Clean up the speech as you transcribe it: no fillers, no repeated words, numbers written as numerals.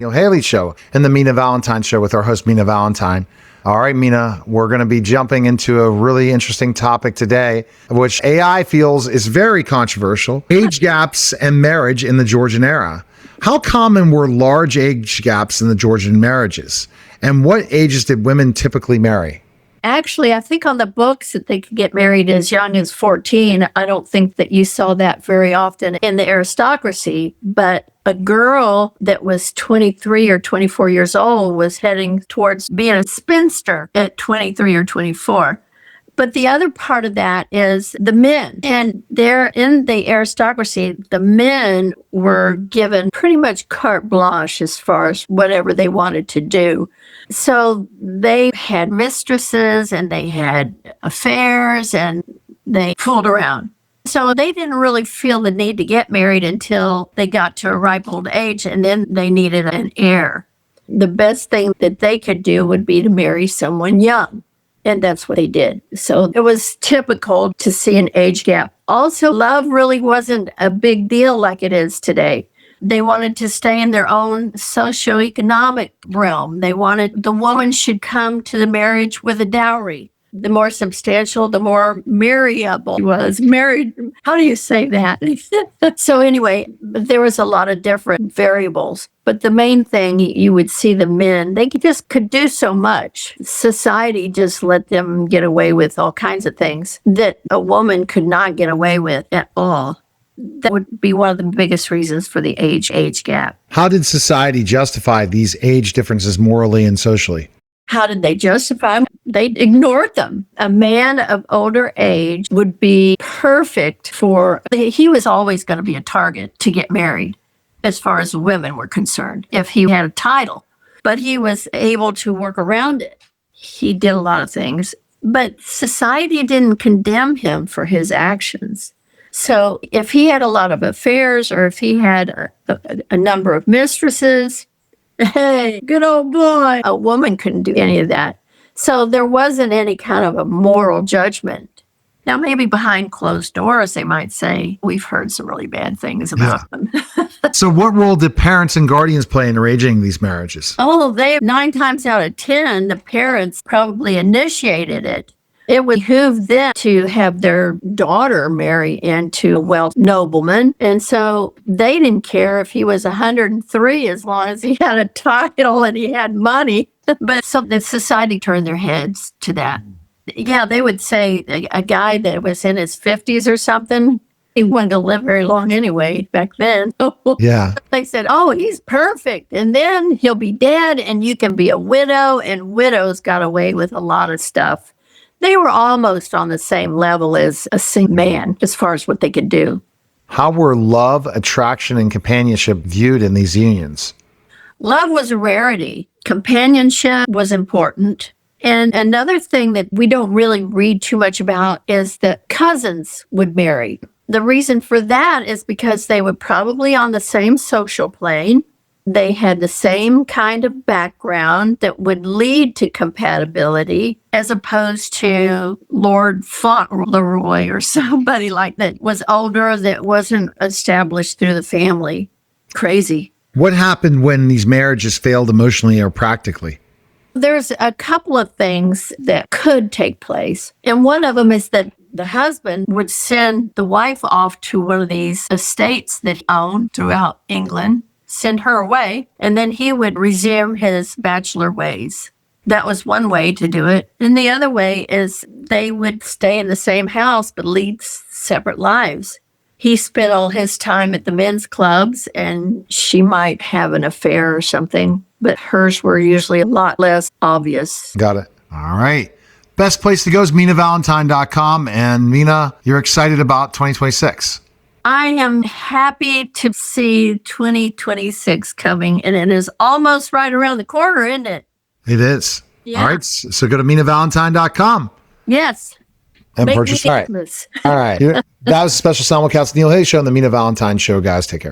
Neil Haley Show and the Mina Valentin Show with our host, Mina Valentin. All right, Mina, we're going to be jumping into a really interesting topic today, which AI feels is very controversial. Age gaps and marriage in the Georgian era. How common were large age gaps in the Georgian marriages? And what ages did women typically marry? Actually, I think on the books that they could get married as young as 14. I don't think that you saw that very often in the aristocracy, but a girl that was 23 or 24 years old was heading towards being a spinster at 23 or 24. But the other part of that is the men. And there in the aristocracy, the men were given pretty much carte blanche as far as whatever they wanted to do. So they had mistresses and they had affairs and they fooled around. So they didn't really feel the need to get married until they got to a ripe old age, and then they needed an heir. The best thing that they could do would be to marry someone young. And that's what they did. So it was typical to see an age gap. Also, love really wasn't a big deal like it is today. They wanted to stay in their own socioeconomic realm. They wanted the woman should come to the marriage with a dowry. The more substantial, the more marryable was. Married, how do you say that? So anyway, there was a lot of different variables. But the main thing, you would see the men, they just could do so much. Society just let them get away with all kinds of things that a woman could not get away with at all. That would be one of the biggest reasons for the age gap. How did society justify these age differences morally and socially? How did they justify them? They ignored them. A man of older age would be perfect he was always going to be a target to get married as far as women were concerned, if he had a title. But he was able to work around it. He did a lot of things, but society didn't condemn him for his actions. So if he had a lot of affairs or if he had a number of mistresses, hey, good old boy. A woman couldn't do any of that. So there wasn't any kind of a moral judgment. Now, maybe behind closed doors, they might say, we've heard some really bad things about them. So what role did parents and guardians play in arranging these marriages? Oh, 9 times out of 10, the parents probably initiated it. It would behoove them to have their daughter marry into a wealthy nobleman. And so they didn't care if he was 103 as long as he had a title and he had money. But so the society turned their heads to that. Yeah, they would say a guy that was in his 50s or something, he wasn't going to live very long anyway back then. Yeah. They said, oh, he's perfect. And then he'll be dead and you can be a widow. And widows got away with a lot of stuff. They were almost on the same level as a single man as far as what they could do. How were love, attraction, and companionship viewed in these unions? Love was a rarity. Companionship was important. And another thing that we don't really read too much about is that cousins would marry. The reason for that is because they were probably on the same social plane. They had the same kind of background that would lead to compatibility, as opposed to Lord Fauntleroy or somebody like that was older that wasn't established through the family. Crazy. What happened when these marriages failed emotionally or practically? There's a couple of things that could take place. And one of them is that the husband would send the wife off to one of these estates that he owned throughout England, send her away, and then he would resume his bachelor ways. That was one way to do it. And the other way is they would stay in the same house but lead separate lives. He spent all his time at the men's clubs, and she might have an affair or something, but hers were usually a lot less obvious. Got it. All right. Best place to go is MinaValentine.com. And Mina, you're excited about 2026. I am happy to see 2026 coming, and it is almost right around the corner, isn't it? It is. Yeah. All right. So go to MinaValentine.com. Yes. And Make purchase. me All right. famous. All right. That was a special simulcast Neil Haley Show on the Mina Valentin Show, guys. Take care.